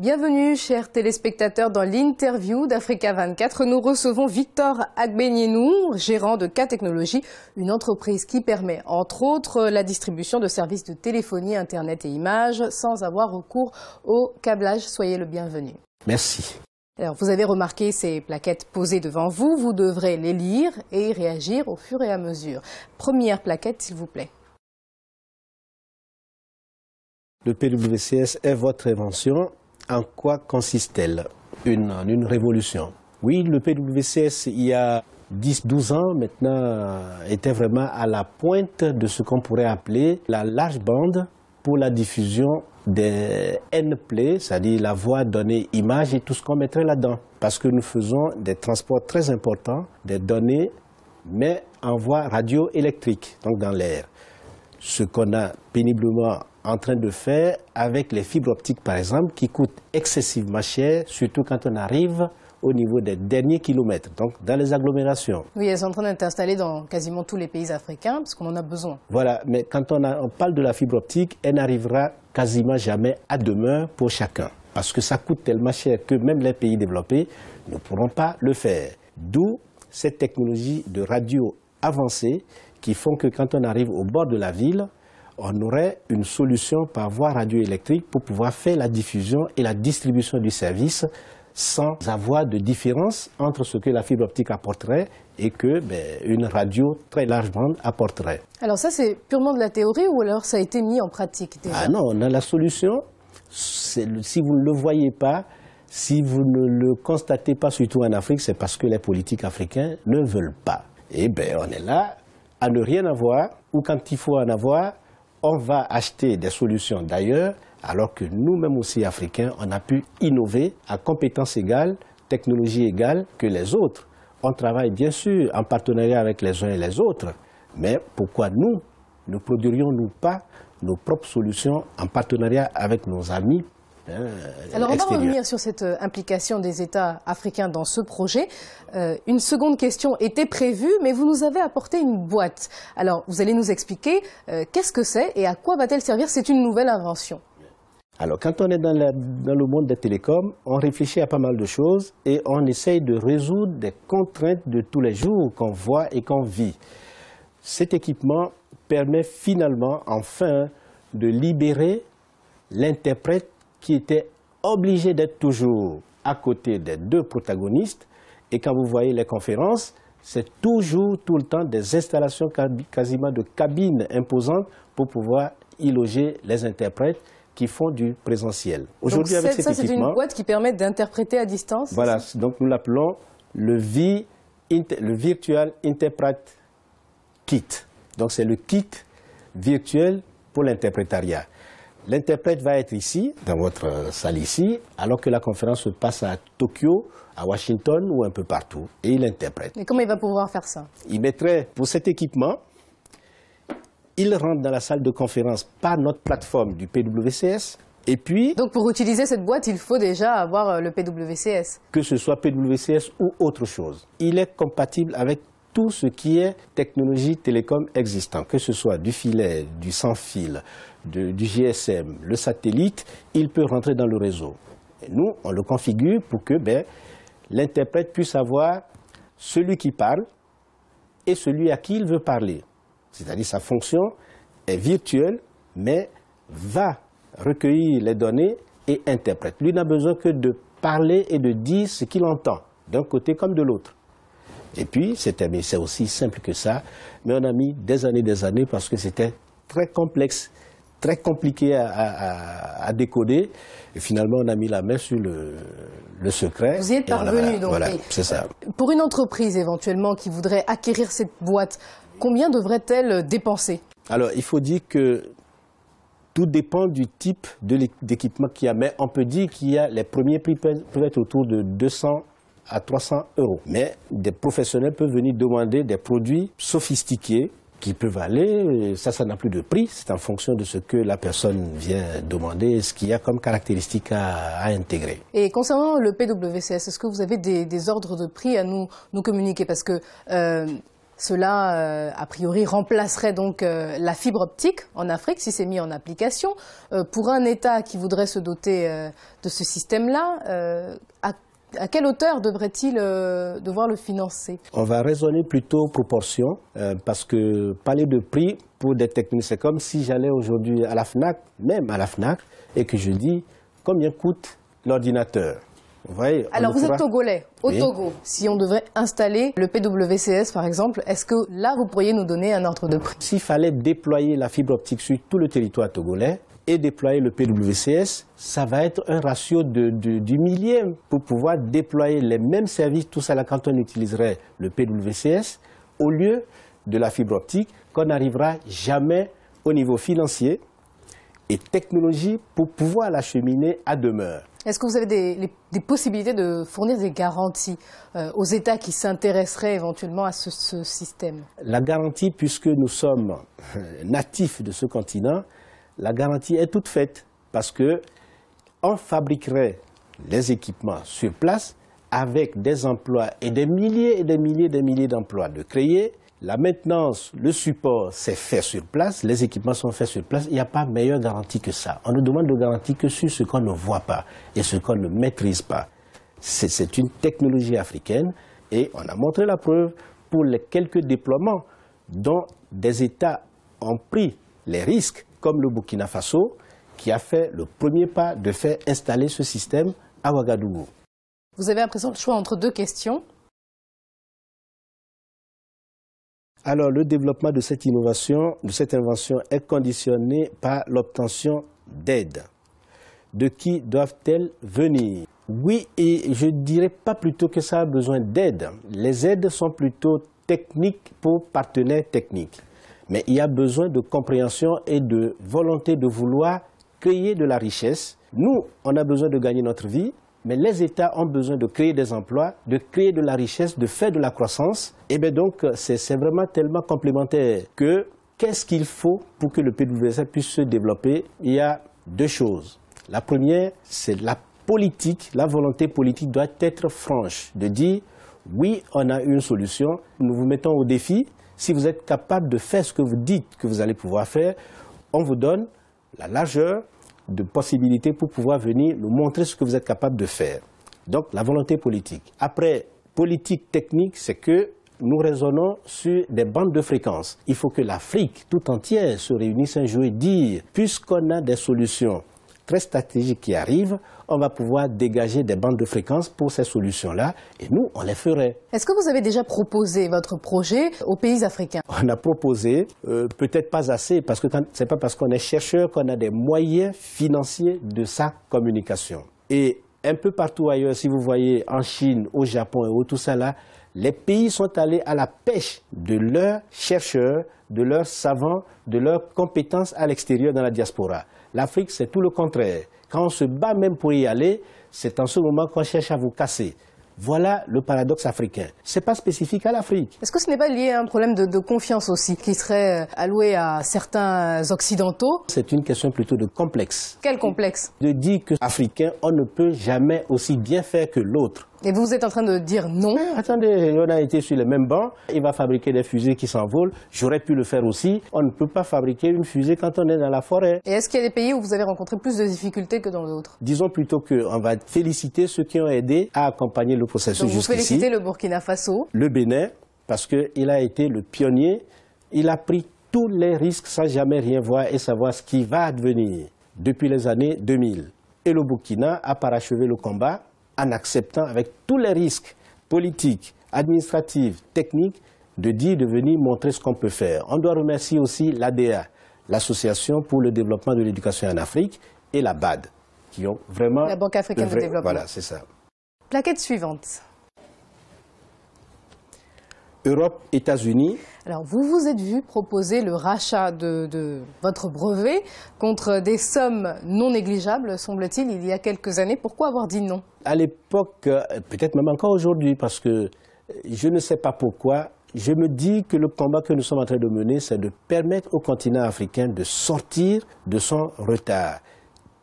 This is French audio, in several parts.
Bienvenue, chers téléspectateurs, dans l'interview d'Africa 24. Nous recevons Victor Agbenienou, gérant de K-Technologies, une entreprise qui permet, entre autres, la distribution de services de téléphonie, Internet et images, sans avoir recours au câblage. Soyez le bienvenu. Merci. Alors, vous avez remarqué ces plaquettes posées devant vous. Vous devrez les lire et y réagir au fur et à mesure. Première plaquette, s'il vous plaît. Le PWCS est votre invention. En quoi consiste-t-elle? Une révolution. Oui, le PWCS, il y a 10-12 ans maintenant, était vraiment à la pointe de ce qu'on pourrait appeler la large bande pour la diffusion des N-play, c'est-à-dire la voix, données, images et tout ce qu'on mettrait là-dedans. Parce que nous faisons des transports très importants, des données, mais en voie radioélectrique, donc dans l'air. Ce qu'on a péniblement en train de faire avec les fibres optiques, par exemple, qui coûtent excessivement cher, surtout quand on arrive au niveau des derniers kilomètres, donc dans les agglomérations. Oui, elles sont en train d'être installées dans quasiment tous les pays africains, parce qu'on en a besoin. Voilà, mais quand on parle de la fibre optique, elle n'arrivera quasiment jamais à demeure pour chacun, parce que ça coûte tellement cher que même les pays développés ne pourront pas le faire. D'où cette technologie de radio avancée qui font que quand on arrive au bord de la ville, on aurait une solution par voie radioélectrique pour pouvoir faire la diffusion et la distribution du service sans avoir de différence entre ce que la fibre optique apporterait et que une radio très large bande apporterait. Alors ça, c'est purement de la théorie ou alors ça a été mis en pratique déjà? Ah non, on a la solution. Si vous ne le voyez pas, si vous ne le constatez pas, surtout en Afrique, c'est parce que les politiques africains ne veulent pas. Et on est là à ne rien avoir, ou quand il faut en avoir, on va acheter des solutions d'ailleurs, alors que nous-mêmes aussi Africains, on a pu innover à compétences égales, technologie égale que les autres. On travaille bien sûr en partenariat avec les uns et les autres, mais pourquoi nous ne produirions-nous pas nos propres solutions en partenariat avec nos amis Alors on va revenir sur cette implication des États africains dans ce projet. Une seconde question était prévue, mais vous nous avez apporté une boîte. Alors vous allez nous expliquer qu'est-ce que c'est et à quoi va-t-elle servir? C'est une nouvelle invention. Alors quand on est dans le monde des télécoms, on réfléchit à pas mal de choses et on essaye de résoudre des contraintes de tous les jours qu'on voit et qu'on vit. Cet équipement permet finalement, enfin, de libérer l'interprète qui était obligé d'être toujours à côté des deux protagonistes. Et quand vous voyez les conférences, c'est toujours, tout le temps, des installations quasiment de cabines imposantes pour pouvoir y loger les interprètes qui font du présentiel. Aujourd'hui, avec cet équipement, c'est une boîte qui permet d'interpréter à distance? Voilà, donc nous l'appelons le Virtual Interpret Kit. Donc c'est le kit virtuel pour l'interprétariat. L'interprète va être ici, dans votre salle ici, alors que la conférence se passe à Tokyo, à Washington ou un peu partout. Et il interprète. Mais comment il va pouvoir faire ça? Il mettrait, pour cet équipement, il rentre dans la salle de conférence par notre plateforme du PWCS. Et puis... Donc pour utiliser cette boîte, il faut déjà avoir le PWCS. Que ce soit PWCS ou autre chose. Il est compatible avec tout ce qui est technologie télécom existant, que ce soit du filet, du sans-fil, du GSM, le satellite, il peut rentrer dans le réseau. Et nous, on le configure pour que l'interprète puisse avoir celui qui parle et celui à qui il veut parler. C'est-à-dire sa fonction est virtuelle, mais va recueillir les données et interprète. Lui n'a besoin que de parler et de dire ce qu'il entend, d'un côté comme de l'autre. Et puis, c'est aussi simple que ça, mais on a mis des années parce que c'était très complexe, très compliqué à décoder. Et finalement, on a mis la main sur le secret. Vous y êtes parvenu, donc. Voilà, c'est ça. Pour une entreprise, éventuellement, qui voudrait acquérir cette boîte, combien devrait-elle dépenser? Alors, il faut dire que tout dépend du type d'équipement qu'il y a. Mais on peut dire qu'il y a les premiers prix peuvent être autour de 200 à 300 €. Mais des professionnels peuvent venir demander des produits sophistiqués qui peuvent aller, ça n'a plus de prix, c'est en fonction de ce que la personne vient demander, ce qu'il y a comme caractéristiques à intégrer. Et concernant le PWCS, est-ce que vous avez des ordres de prix à nous communiquer? Parce que Cela, a priori, remplacerait donc la fibre optique en Afrique si c'est mis en application. Pour un État qui voudrait se doter de ce système-là, à quelle hauteur devrait-il devoir le financer? On va raisonner plutôt proportion, parce que parler de prix pour des techniques, c'est comme si j'allais aujourd'hui à la FNAC, même à la FNAC, et que je dis combien coûte l'ordinateur. Vous voyez, alors vous êtes togolais, au Oui. Togo, si on devrait installer le PWCS par exemple, est-ce que là vous pourriez nous donner un ordre de prix? S'il fallait déployer la fibre optique sur tout le territoire togolais et déployer le PWCS, ça va être un ratio du millième pour pouvoir déployer les mêmes services, tout ça là quand on utiliserait le PWCS, au lieu de la fibre optique, qu'on n'arrivera jamais au niveau financier et technologie pour pouvoir l'acheminer à demeure. Est-ce que vous avez des possibilités de fournir des garanties aux États qui s'intéresseraient éventuellement à ce système? La garantie, puisque nous sommes natifs de ce continent, la garantie est toute faite parce que on fabriquerait les équipements sur place avec des emplois et des milliers d'emplois de créer. La maintenance, le support, c'est fait sur place, les équipements sont faits sur place, il n'y a pas meilleure garantie que ça. On ne demande de garantie que sur ce qu'on ne voit pas et ce qu'on ne maîtrise pas. C'est une technologie africaine et on a montré la preuve pour les quelques déploiements dont des États ont pris les risques, comme le Burkina Faso, qui a fait le premier pas de faire installer ce système à Ouagadougou. Vous avez à présent le choix entre deux questions. Alors, le développement de cette innovation, de cette invention est conditionné par l'obtention d'aides. De qui doivent-elles venir? Oui, et je ne dirais pas plutôt que ça a besoin d'aide. Les aides sont plutôt techniques pour partenaires techniques. Mais il y a besoin de compréhension et de volonté de vouloir créer de la richesse. Nous, on a besoin de gagner notre vie. Mais les États ont besoin de créer des emplois, de créer de la richesse, de faire de la croissance. Et bien donc, c'est vraiment tellement complémentaire que qu'est-ce qu'il faut pour que le PWC puisse se développer? Il y a deux choses. La première, c'est la politique. La volonté politique doit être franche, de dire oui, on a une solution, nous vous mettons au défi. Si vous êtes capable de faire ce que vous dites que vous allez pouvoir faire, on vous donne la largeur de possibilités pour pouvoir venir nous montrer ce que vous êtes capable de faire. Donc, la volonté politique. Après, politique technique, c'est que nous raisonnons sur des bandes de fréquences. Il faut que l'Afrique tout entière se réunisse un jour et dire, puisqu'on a des solutions très stratégiques qui arrivent, on va pouvoir dégager des bandes de fréquences pour ces solutions-là et nous, on les ferait. Est-ce que vous avez déjà proposé votre projet aux pays africains? On a proposé, peut-être pas assez, parce que ce n'est pas parce qu'on est chercheur qu'on a des moyens financiers de sa communication. Et un peu partout ailleurs, si vous voyez en Chine, au Japon et tout ça là, les pays sont allés à la pêche de leurs chercheurs, de leurs savants, de leurs compétences à l'extérieur dans la diaspora. L'Afrique, c'est tout le contraire. Quand on se bat même pour y aller, c'est en ce moment qu'on cherche à vous casser. Voilà le paradoxe africain. Ce n'est pas spécifique à l'Afrique. Est-ce que ce n'est pas lié à un problème de confiance aussi, qui serait alloué à certains occidentaux? C'est une question plutôt de complexe. Quel complexe? De dire qu'Africain, on ne peut jamais aussi bien faire que l'autre. Et vous êtes en train de dire non? Attendez, on a été sur les mêmes bancs, il va fabriquer des fusées qui s'envolent, j'aurais pu le faire aussi. On ne peut pas fabriquer une fusée quand on est dans la forêt. Et est-ce qu'il y a des pays où vous avez rencontré plus de difficultés que dans d'autres? Disons plutôt qu'on va féliciter ceux qui ont aidé à accompagner le processus Donc vous jusqu'ici. félicitez le Burkina Faso. Le Bénin, parce qu'il a été le pionnier, il a pris tous les risques sans jamais rien voir et savoir ce qui va advenir depuis les années 2000. Et le Burkina a parachevé le combat en acceptant avec tous les risques politiques, administratifs, techniques, de venir montrer ce qu'on peut faire. On doit remercier aussi l'ADA, l'Association pour le développement de l'éducation en Afrique, et la BAD, qui ont vraiment... La Banque africaine de développement. Voilà, c'est ça. Plaquette suivante. Europe, États-Unis. Alors, vous vous êtes vu proposer le rachat de votre brevet contre des sommes non négligeables, semble-t-il, il y a quelques années. Pourquoi avoir dit non? À l'époque, peut-être même encore aujourd'hui, parce que je ne sais pas pourquoi, je me dis que le combat que nous sommes en train de mener, c'est de permettre au continent africain de sortir de son retard,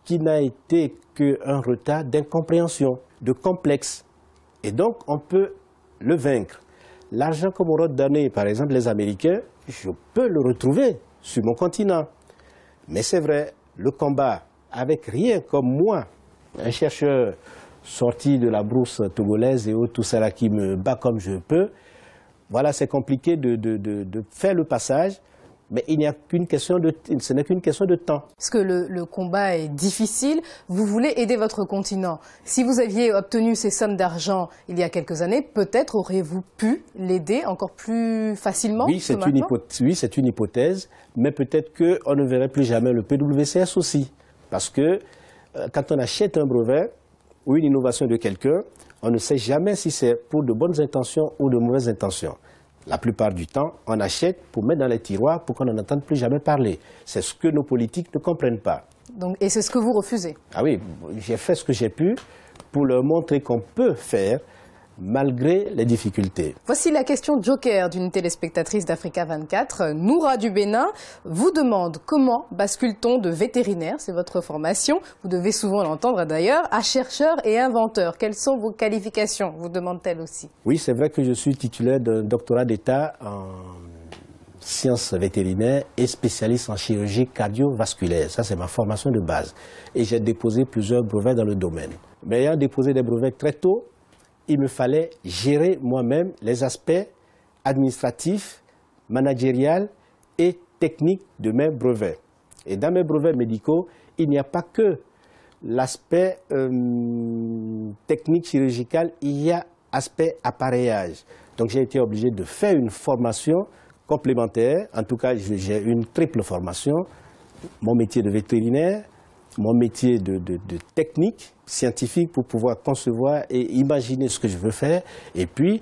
qui n'a été qu'un retard d'incompréhension, de complexe. Et donc, on peut le vaincre. L'argent que m'auront donné, par exemple, les Américains, je peux le retrouver sur mon continent. Mais c'est vrai, le combat, avec rien comme moi, un chercheur sorti de la brousse togolaise et tout ça là qui me bat comme je peux, voilà, c'est compliqué de faire le passage. Mais il n'y a qu'une question ce n'est qu'une question de temps. Parce que le combat est difficile, vous voulez aider votre continent. Si vous aviez obtenu ces sommes d'argent il y a quelques années, peut-être auriez-vous pu l'aider encore plus facilement? Oui, c'est une hypothèse, mais peut-être qu'on ne verrait plus jamais le PWCS aussi. Parce que quand on achète un brevet ou une innovation de quelqu'un, on ne sait jamais si c'est pour de bonnes intentions ou de mauvaises intentions. La plupart du temps, on achète pour mettre dans les tiroirs pour qu'on n'en entende plus jamais parler. C'est ce que nos politiques ne comprennent pas. Donc, et c'est ce que vous refusez? Ah oui, j'ai fait ce que j'ai pu pour leur montrer qu'on peut faire malgré les difficultés. Voici la question joker d'une téléspectatrice d'Africa 24. Noura du Bénin vous demande comment bascule-t-on de vétérinaire, c'est votre formation, vous devez souvent l'entendre d'ailleurs, à chercheur et inventeur. Quelles sont vos qualifications, vous demande-t-elle aussi? Oui, c'est vrai que je suis titulaire d'un doctorat d'État en sciences vétérinaires et spécialiste en chirurgie cardiovasculaire. Ça, c'est ma formation de base. Et j'ai déposé plusieurs brevets dans le domaine. Mais ayant déposé des brevets très tôt, il me fallait gérer moi-même les aspects administratifs, managériels et techniques de mes brevets. Et dans mes brevets médicaux, il n'y a pas que l'aspect technique chirurgical, il y a aspect appareillage. Donc j'ai été obligé de faire une formation complémentaire. En tout cas, j'ai une triple formation. Mon métier de vétérinaire, mon métier de technique scientifique pour pouvoir concevoir et imaginer ce que je veux faire, et puis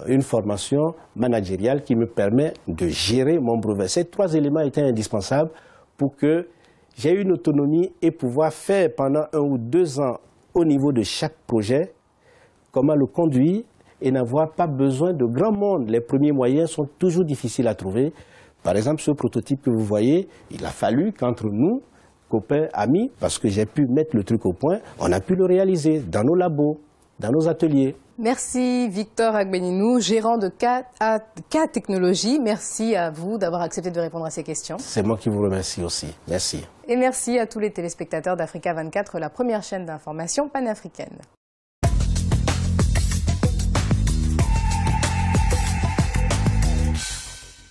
une formation managériale qui me permet de gérer mon brevet. Ces trois éléments étaient indispensables pour que j'ai une autonomie et pouvoir faire pendant 1 ou 2 ans au niveau de chaque projet, comment le conduire et n'avoir pas besoin de grand monde. Les premiers moyens sont toujours difficiles à trouver. Par exemple, ce prototype que vous voyez, il a fallu qu'entre nous, copains, amis, parce que j'ai pu mettre le truc au point, on a pu le réaliser dans nos labos, dans nos ateliers. Merci Victor Agbenienou, gérant de K Technologies. Merci à vous d'avoir accepté de répondre à ces questions. C'est moi qui vous remercie aussi. Merci. Et merci à tous les téléspectateurs d'Africa 24, la première chaîne d'information panafricaine.